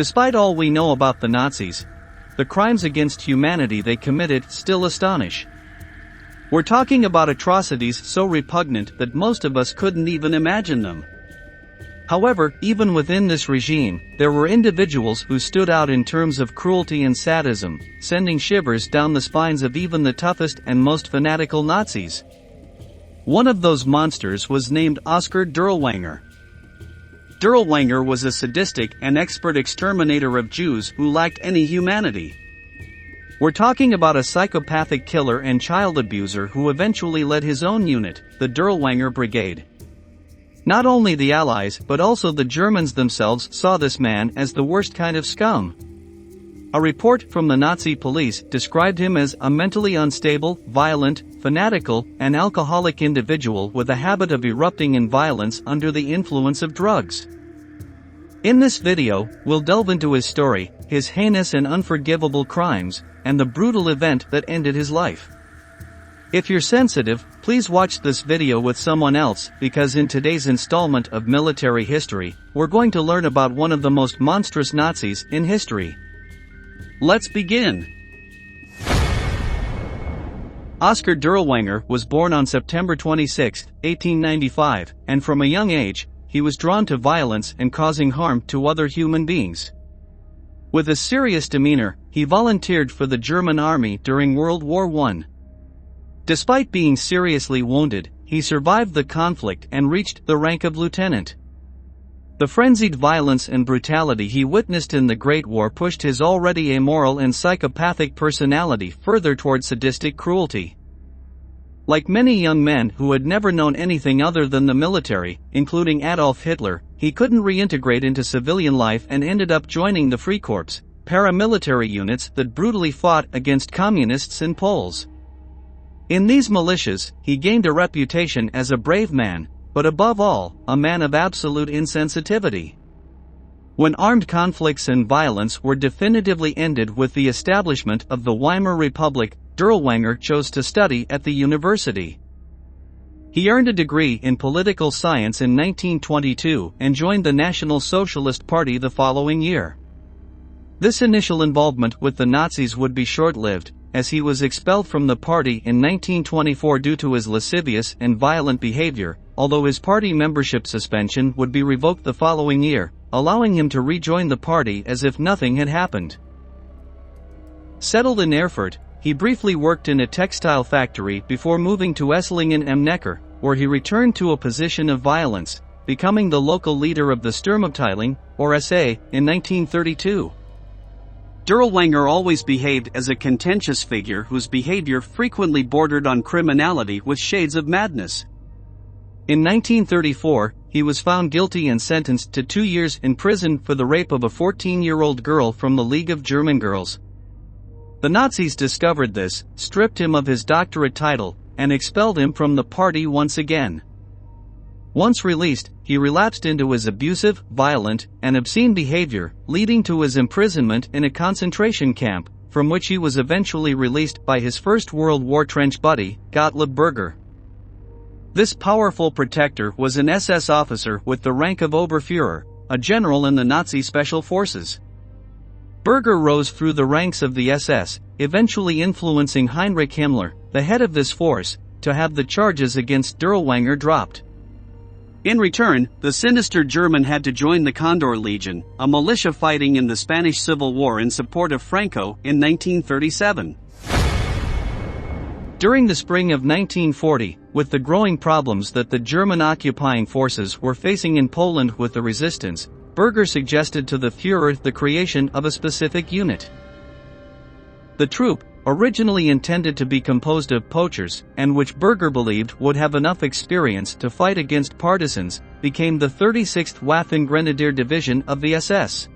Despite all we know about the Nazis, the crimes against humanity they committed still astonish. We're talking about atrocities so repugnant that most of us couldn't even imagine them. However, even within this regime, there were individuals who stood out in terms of cruelty and sadism, sending shivers down the spines of even the toughest and most fanatical Nazis. One of those monsters was named Oskar Dirlewanger. Dirlewanger was a sadistic and expert exterminator of Jews who lacked any humanity. We're talking about a psychopathic killer and child abuser who eventually led his own unit, the Dirlewanger Brigade. Not only the Allies but also the Germans themselves saw this man as the worst kind of scum. A report from the Nazi police described him as a mentally unstable, violent, fanatical, and alcoholic individual with a habit of erupting in violence under the influence of drugs. In this video, we'll delve into his story, his heinous and unforgivable crimes, and the brutal event that ended his life. If you're sensitive, please watch this video with someone else, because in today's installment of Military History, we're going to learn about one of the most monstrous Nazis in history. Let's begin. Oskar Dirlewanger was born on September 26, 1895, and from a young age, he was drawn to violence and causing harm to other human beings. With a serious demeanor, he volunteered for the German army during World War I. Despite being seriously wounded, he survived the conflict and reached the rank of lieutenant. The frenzied violence and brutality he witnessed in the Great War pushed his already immoral and psychopathic personality further toward sadistic cruelty. Like many young men who had never known anything other than the military, including Adolf Hitler, he couldn't reintegrate into civilian life and ended up joining the Freikorps, paramilitary units that brutally fought against communists and Poles. In these militias, he gained a reputation as a brave man, but above all, a man of absolute insensitivity. When armed conflicts and violence were definitively ended with the establishment of the Weimar Republic, Dirlewanger chose to study at the university. He earned a degree in political science in 1922 and joined the National Socialist Party the following year. This initial involvement with the Nazis would be short-lived, as he was expelled from the party in 1924 due to his lascivious and violent behavior, although his party membership suspension would be revoked the following year, allowing him to rejoin the party as if nothing had happened. Settled in Erfurt, he briefly worked in a textile factory before moving to Esslingen am Neckar, where he returned to a position of violence, becoming the local leader of the Sturmabteilung, or SA, in 1932. Dirlewanger always behaved as a contentious figure whose behavior frequently bordered on criminality with shades of madness. In 1934, he was found guilty and sentenced to 2 years in prison for the rape of a 14-year-old girl from the League of German Girls. The Nazis discovered this, stripped him of his doctorate title, and expelled him from the party once again. Once released, he relapsed into his abusive, violent, and obscene behavior, leading to his imprisonment in a concentration camp, from which he was eventually released by his First World War trench buddy, Gottlieb Berger. This powerful protector was an SS officer with the rank of Oberführer, a general in the Nazi Special Forces. Berger rose through the ranks of the SS, eventually influencing Heinrich Himmler, the head of this force, to have the charges against Dirlewanger dropped. In return, the sinister German had to join the Condor Legion, a militia fighting in the Spanish Civil War in support of Franco in 1937. During the spring of 1940, with the growing problems that the German occupying forces were facing in Poland with the resistance, Berger suggested to the Führer the creation of a specific unit. The troop, originally intended to be composed of poachers, and which Berger believed would have enough experience to fight against partisans, became the 36th Waffen-Grenadier Division of the SS.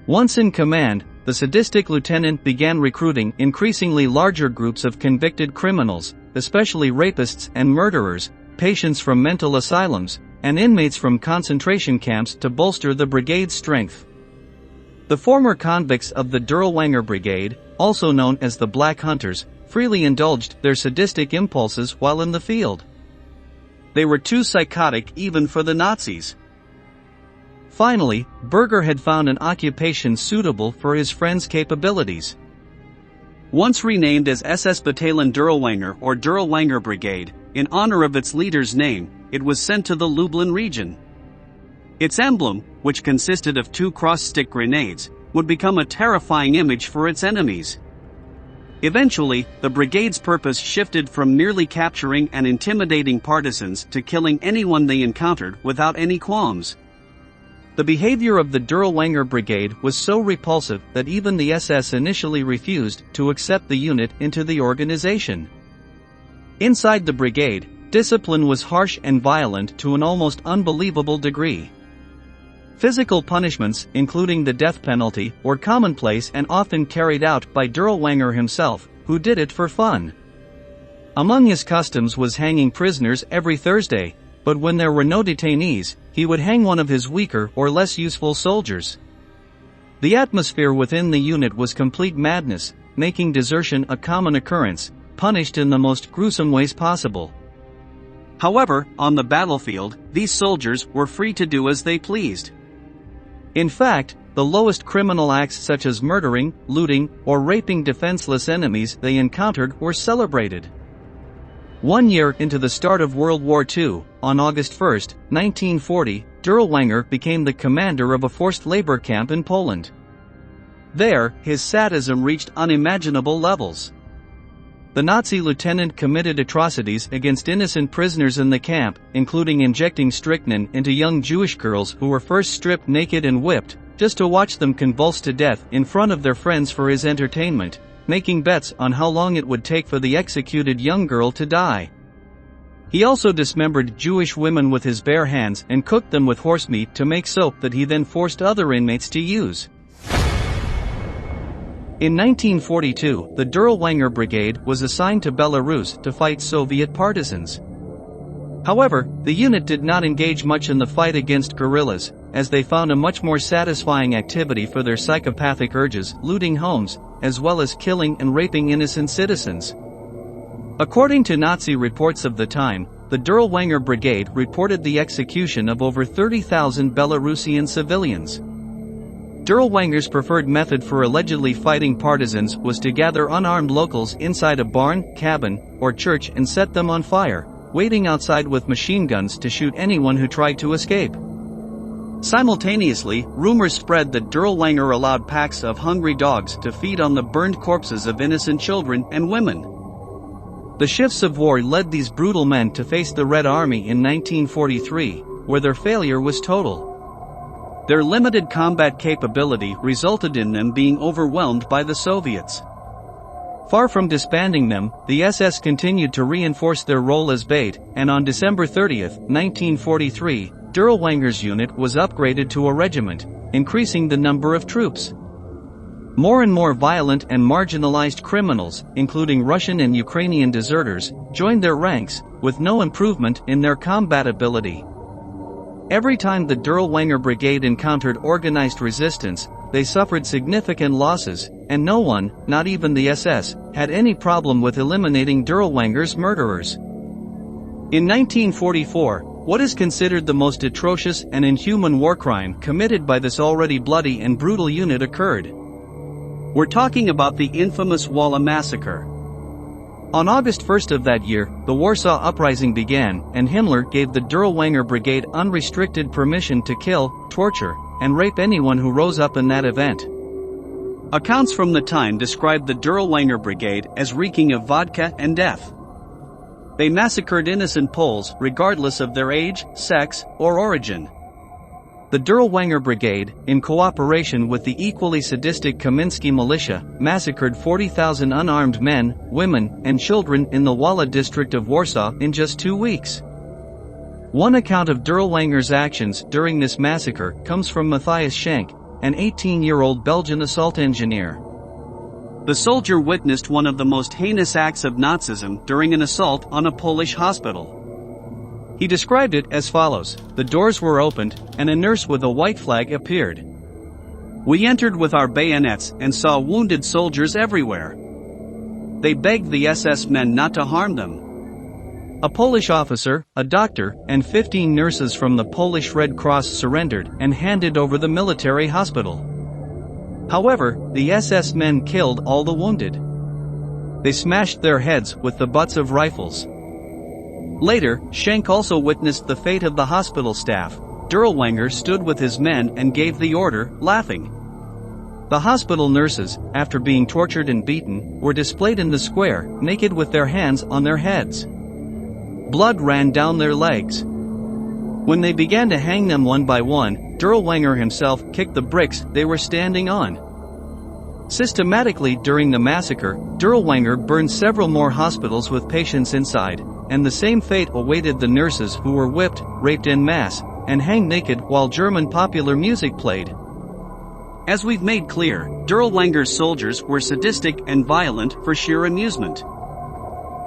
Once in command, the sadistic lieutenant began recruiting increasingly larger groups of convicted criminals, especially rapists and murderers, patients from mental asylums, and inmates from concentration camps to bolster the brigade's strength. The former convicts of the Dirlewanger Brigade, also known as the Black Hunters, freely indulged their sadistic impulses while in the field. They were too psychotic even for the Nazis. Finally, Berger had found an occupation suitable for his friend's capabilities. Once renamed as SS Bataillon Dirlewanger or Dirlewanger Brigade, in honor of its leader's name, it was sent to the Lublin region. Its emblem, which consisted of 2 cross-stick grenades, would become a terrifying image for its enemies. Eventually, the brigade's purpose shifted from merely capturing and intimidating partisans to killing anyone they encountered without any qualms. The behavior of the Dirlewanger Brigade was so repulsive that even the SS initially refused to accept the unit into the organization. Inside the brigade, discipline was harsh and violent to an almost unbelievable degree. Physical punishments, including the death penalty, were commonplace and often carried out by Dirlewanger himself, who did it for fun. Among his customs was hanging prisoners every Thursday, but when there were no detainees, he would hang one of his weaker or less useful soldiers. The atmosphere within the unit was complete madness, making desertion a common occurrence, punished in the most gruesome ways possible. However, on the battlefield, these soldiers were free to do as they pleased. In fact, the lowest criminal acts such as murdering, looting, or raping defenseless enemies they encountered were celebrated. 1 year into the start of World War II, on August 1, 1940, Dirlewanger became the commander of a forced labor camp in Poland. There, his sadism reached unimaginable levels. The Nazi lieutenant committed atrocities against innocent prisoners in the camp, including injecting strychnine into young Jewish girls who were first stripped naked and whipped, just to watch them convulse to death in front of their friends for his entertainment, making bets on how long it would take for the executed young girl to die. He also dismembered Jewish women with his bare hands and cooked them with horse meat to make soap that he then forced other inmates to use. In 1942, the Dirlewanger Brigade was assigned to Belarus to fight Soviet partisans. However, the unit did not engage much in the fight against guerrillas, as they found a much more satisfying activity for their psychopathic urges, looting homes, as well as killing and raping innocent citizens. According to Nazi reports of the time, the Dirlewanger Brigade reported the execution of over 30,000 Belarusian civilians. Dirlewanger's preferred method for allegedly fighting partisans was to gather unarmed locals inside a barn, cabin, or church and set them on fire, waiting outside with machine guns to shoot anyone who tried to escape. Simultaneously, rumors spread that Dirlewanger allowed packs of hungry dogs to feed on the burned corpses of innocent children and women. The shifts of war led these brutal men to face the Red Army in 1943, where their failure was total. Their limited combat capability resulted in them being overwhelmed by the Soviets. Far from disbanding them, the SS continued to reinforce their role as bait, and on December 30, 1943, Dirlewanger's unit was upgraded to a regiment, increasing the number of troops. More and more violent and marginalized criminals, including Russian and Ukrainian deserters, joined their ranks, with no improvement in their combat ability. Every time the Dirlewanger Brigade encountered organized resistance, they suffered significant losses, and no one, not even the SS, had any problem with eliminating Dirlewanger's murderers. In 1944, what is considered the most atrocious and inhuman war crime committed by this already bloody and brutal unit occurred. We're talking about the infamous Walla massacre. On August 1 of that year, the Warsaw Uprising began, and Himmler gave the Dirlewanger Brigade unrestricted permission to kill, torture, and rape anyone who rose up in that event. Accounts from the time described the Dirlewanger Brigade as reeking of vodka and death. They massacred innocent Poles regardless of their age, sex, or origin. The Dirlewanger Brigade, in cooperation with the equally sadistic Kamiński militia, massacred 40,000 unarmed men, women, and children in the Walla district of Warsaw in just 2 weeks. One account of Dirlewanger's actions during this massacre comes from Matthias Schenk, an 18-year-old Belgian assault engineer. The soldier witnessed one of the most heinous acts of Nazism during an assault on a Polish hospital. He described it as follows: the doors were opened, and a nurse with a white flag appeared. We entered with our bayonets and saw wounded soldiers everywhere. They begged the SS men not to harm them. A Polish officer, a doctor, and 15 nurses from the Polish Red Cross surrendered and handed over the military hospital. However, the SS men killed all the wounded. They smashed their heads with the butts of rifles. Later, Schenk also witnessed the fate of the hospital staff. Dirlewanger stood with his men and gave the order, laughing. The hospital nurses, after being tortured and beaten, were displayed in the square, naked with their hands on their heads. Blood ran down their legs. When they began to hang them one by one, Dirlewanger himself kicked the bricks they were standing on. Systematically during the massacre, Dirlewanger burned several more hospitals with patients inside, and the same fate awaited the nurses who were whipped, raped en masse, and hanged naked while German popular music played. As we've made clear, Dirlewanger's soldiers were sadistic and violent for sheer amusement.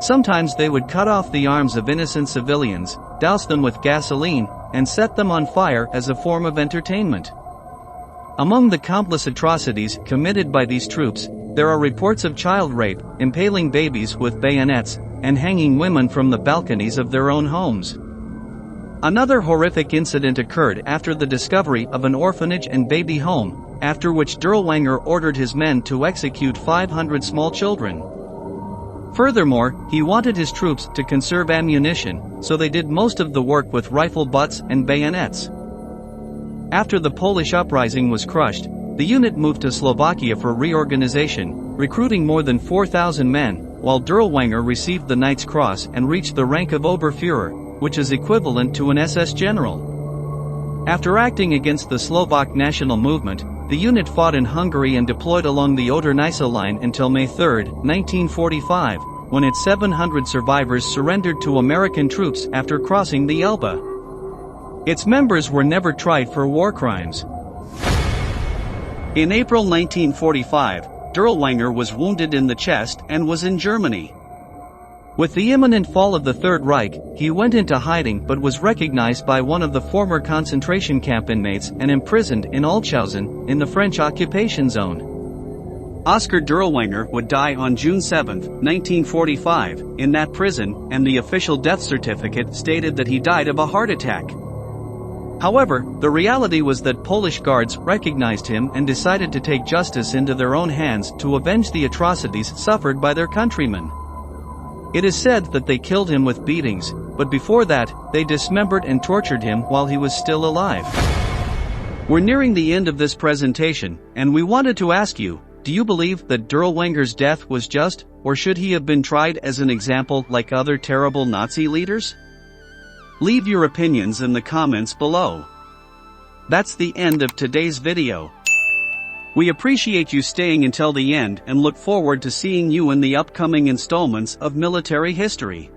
Sometimes they would cut off the arms of innocent civilians, douse them with gasoline, and set them on fire as a form of entertainment. Among the countless atrocities committed by these troops, there are reports of child rape, impaling babies with bayonets, and hanging women from the balconies of their own homes. Another horrific incident occurred after the discovery of an orphanage and baby home, after which Dirlewanger ordered his men to execute 500 small children. Furthermore, he wanted his troops to conserve ammunition, so they did most of the work with rifle butts and bayonets. After the Polish uprising was crushed, the unit moved to Slovakia for reorganization, recruiting more than 4,000 men, while Dirlewanger received the Knight's Cross and reached the rank of Oberführer, which is equivalent to an SS general. After acting against the Slovak national movement, the unit fought in Hungary and deployed along the Oder-Neisse line until May 3, 1945, when its 700 survivors surrendered to American troops after crossing the Elbe. Its members were never tried for war crimes. In April 1945, Dirlewanger was wounded in the chest and was in Germany. With the imminent fall of the Third Reich, he went into hiding but was recognized by one of the former concentration camp inmates and imprisoned in Altshausen, in the French occupation zone. Oskar Dirlewanger would die on June 7, 1945, in that prison, and the official death certificate stated that he died of a heart attack. However, the reality was that Polish guards recognized him and decided to take justice into their own hands to avenge the atrocities suffered by their countrymen. It is said that they killed him with beatings, but before that, they dismembered and tortured him while he was still alive. We're nearing the end of this presentation, and we wanted to ask you, do you believe that Dirlewanger's death was just, or should he have been tried as an example like other terrible Nazi leaders? Leave your opinions in the comments below. That's the end of today's video. We appreciate you staying until the end and look forward to seeing you in the upcoming installments of Military History.